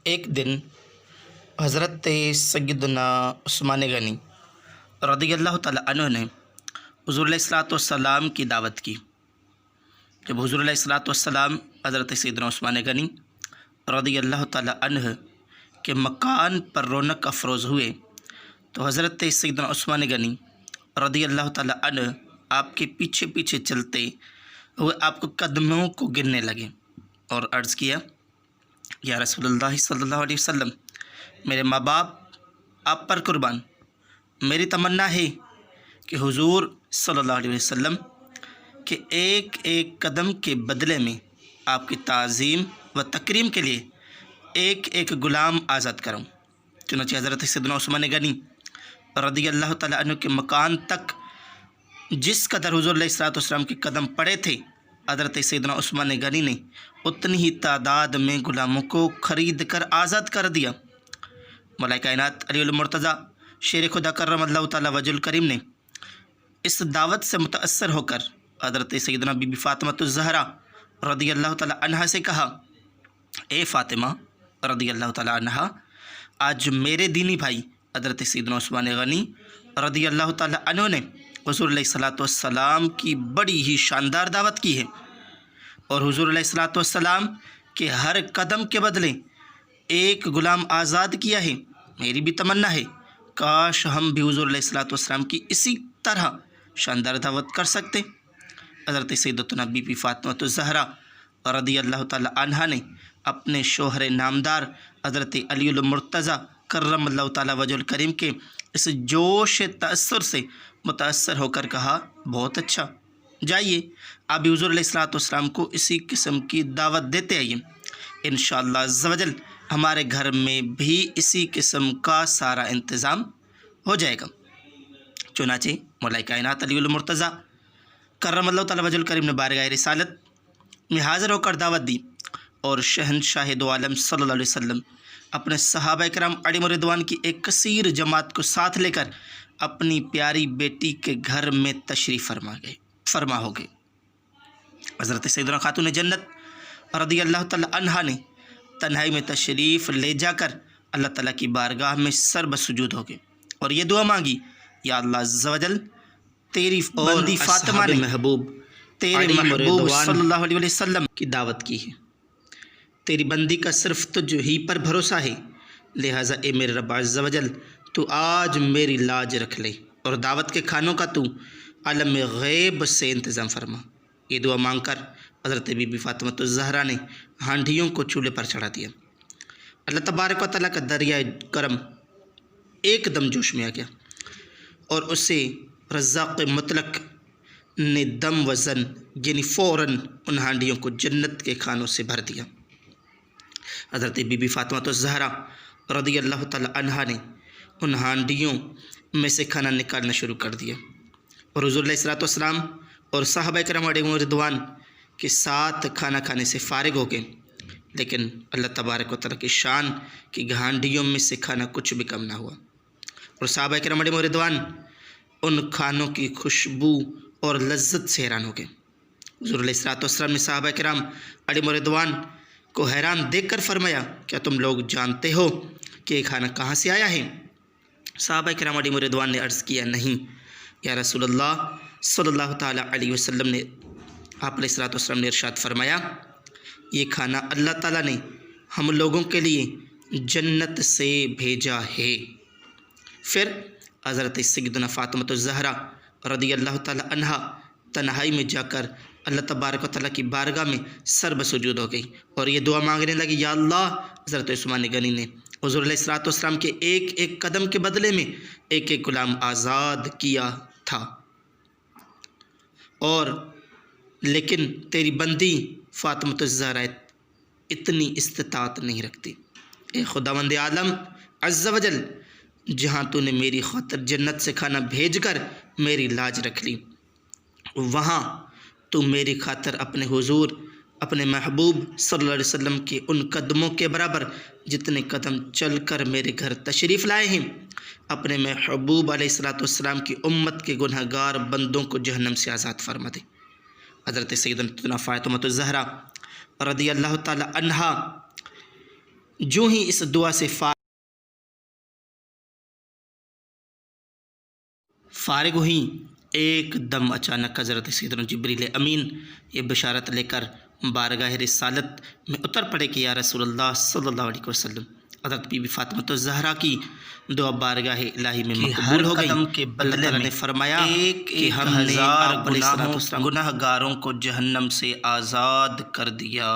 ایک دن حضرت سیدنا عثمان غنی رضی اللہ تعالیٰ عنہ نے حضور علیہ الصلوۃ والسلام کی دعوت کی۔ جب حضور علیہ الصلوۃ والسلام حضرت سیدنا عثمان غنی رضی اللہ تعالیٰ عنہ کے مکان پر رونق افروز ہوئے تو حضرت سیدنا عثمان غنی رضی اللہ تعالیٰ عنہ آپ کے پیچھے پیچھے چلتے ہوئے آپ کو قدموں کو گننے لگے اور عرض کیا، یا رسول اللہ صلی اللہ علیہ وسلم، میرے ماں باپ آپ پر قربان، میری تمنا ہے کہ حضور صلی اللہ علیہ وسلم کے ایک ایک قدم کے بدلے میں آپ کی تعظیم و تکریم کے لیے ایک ایک غلام آزاد کروں۔ چنانچہ حضرت سیدنا عثمان غنی رضی اللہ تعالیٰ عنہ کے مکان تک جس قدر حضور علیہ الصلوۃ والسلام کے قدم پڑے تھے، حضرت سیدنا عثمان غنی نے اتنی ہی تعداد میں غلاموں کو خرید کر آزاد کر دیا۔ مولا کائنات علی المرتضیٰ شیر خدا کرم اللہ تعالیٰ وجہ الکریم نے اس دعوت سے متاثر ہو کر حضرت سیدنا بی بی فاطمہ الزہرا رضی اللہ تعالیٰ عنہا سے کہا، اے فاطمہ رضی اللہ تعالیٰ عنہا، آج میرے دینی بھائی حضرت سیدنا عثمان غنی رضی اللہ تعالیٰ عنہ نے حضور علیہ الصلوۃ والسلام کی بڑی ہی شاندار دعوت کی ہے اور حضور علیہ الصلوۃ والسلام کے ہر قدم کے بدلے ایک غلام آزاد کیا ہے۔ میری بھی تمنا ہے کاش ہم بھی حضور علیہ الصلوۃ والسلام کی اسی طرح شاندار دعوت کر سکتے۔ حضرت سیدتنا بی بی فاطمہ الزہرا رضی اللہ تعالیٰ عنہا نے اپنے شوہر نامدار حضرت علی المرتضیٰ کرم اللہ تعالیٰ وجہ الکریم کے اس جوش تأثر سے متاثر ہو کر کہا، بہت اچھا، جائیے آپ بھی حضور علیہ الصلوۃ والسلام کو اسی قسم کی دعوت دیتے آئیے، انشاءاللہ عز و جل ہمارے گھر میں بھی اسی قسم کا سارا انتظام ہو جائے گا۔ چنانچہ مولا کائنات علی المرتضیٰ کرم اللہ تعالیٰ وجہ الکریم نے بارگاہ رسالت میں حاضر ہو کر دعوت دی اور شہنشاہ دو عالم صلی اللہ علیہ وسلم اپنے صحابہ کرام علیہم رضوان کی ایک کثیر جماعت کو ساتھ لے کر اپنی پیاری بیٹی کے گھر میں تشریف فرما ہو گئے۔ حضرت سیدنا خاتون جنت رضی اللہ تعالیٰ عنہا نے تنہائی میں تشریف لے جا کر اللہ تعالیٰ کی بارگاہ میں سر بسجود ہو گئے اور یہ دعا مانگی، یا اللہ عز و جل تیری بندی فاطمہ نے محبوب تیرے محبوب صلی اللہ علیہ وسلم کی دعوت کی ہے، تیری بندی کا صرف تجھ ہی پر بھروسہ ہے، لہٰذا اے میرے رب عز و جل تو آج میری لاج رکھ لے اور دعوت کے کھانوں کا تو عالم غیب سے انتظام فرما۔ یہ دعا مانگ کر حضرت بی بی فاطمہ الزہرا نے ہانڈیوں کو چولہے پر چڑھا دیا۔ اللہ تبارک و تعالیٰ کا دریائے کرم ایک دم جوش میں آ گیا اور اسے رزاق مطلق نے دم وزن یعنی فوراً ان ہانڈیوں کو جنت کے کھانوں سے بھر دیا۔ حضرت بی بی فاطمہ الزہرا رضی اللہ تعالیٰ عنہا نے ان ہانڈیوں میں سے کھانا نکالنا شروع کر دیا اور حضور علیہ الصلوۃ والسلام اور صحابہ کرام علیہم رضوان کے ساتھ کھانا کھانے سے فارغ ہو گئے، لیکن اللہ تبارک و تعالیٰ کی شان کی ہانڈیوں میں سے کھانا کچھ بھی کم نہ ہوا اور صحابہ کرام علیہم رضوان ان کھانوں کی خوشبو اور لذت سے حیران ہو گئے۔ حضور علیہ الصلوۃ والسلام نے صحابہ کرام علیہم رضوان کو حیران دیکھ کر فرمایا، کیا تم لوگ جانتے ہو کہ یہ کھانا کہاں سے آیا ہے؟ صحابہ کرام علیہم رضوان نے عرض کیا، نہیں یا رسول اللہ صلی اللہ تعالیٰ علیہ وسلم نے آپ علیہ الصلوۃ والسلام نے ارشاد فرمایا، یہ کھانا اللہ تعالیٰ نے ہم لوگوں کے لیے جنت سے بھیجا ہے۔ پھر حضرت سیدنا فاطمہ الزہرا رضی اللہ تعالیٰ عنہا تنہائی میں جا کر اللہ تبارک و تعالیٰ کی بارگاہ میں سر بسجود ہو گئی اور یہ دعا مانگنے لگی، یا اللہ، حضرت عثمان غنی نے حضور علیہ الصلوۃ والسلام کے ایک ایک قدم کے بدلے میں ایک ایک غلام آزاد کیا تھا، اور لیکن تیری بندی فاطمہ الزہرا اتنی استطاعت نہیں رکھتی۔ اے خداوند عالم عز و جل، جہاں تو نے میری خاطر جنت سے کھانا بھیج کر میری لاج رکھ لی، وہاں تو میری خاطر اپنے حضور اپنے محبوب صلی اللہ علیہ وسلم کے ان قدموں کے برابر جتنے قدم چل کر میرے گھر تشریف لائے ہیں، اپنے محبوب علیہ الصلوۃ والسلام کی امت کے گناہ گار بندوں کو جہنم سے آزاد فرما دے۔ حضرت سیدنا فاطمہ الزہرا رضی اللہ تعالی عنہا جو ہی اس دعا سے فارغ ہوئیں، ایک دم اچانک حضرت سیدنا جبریل امین یہ بشارت لے کر بارگاہ رسالت میں اتر پڑے کہ یا رسول اللہ صلی اللہ علیہ وسلم، حضرت بی بی فاطمہ الزہرا کی دعا بارگاہ الہی میں مقبول ہو گئی۔ اللہ تعالیٰ نے فرمایا کہ ہم نے گناہ گاروں کو جہنم سے آزاد کر دیا۔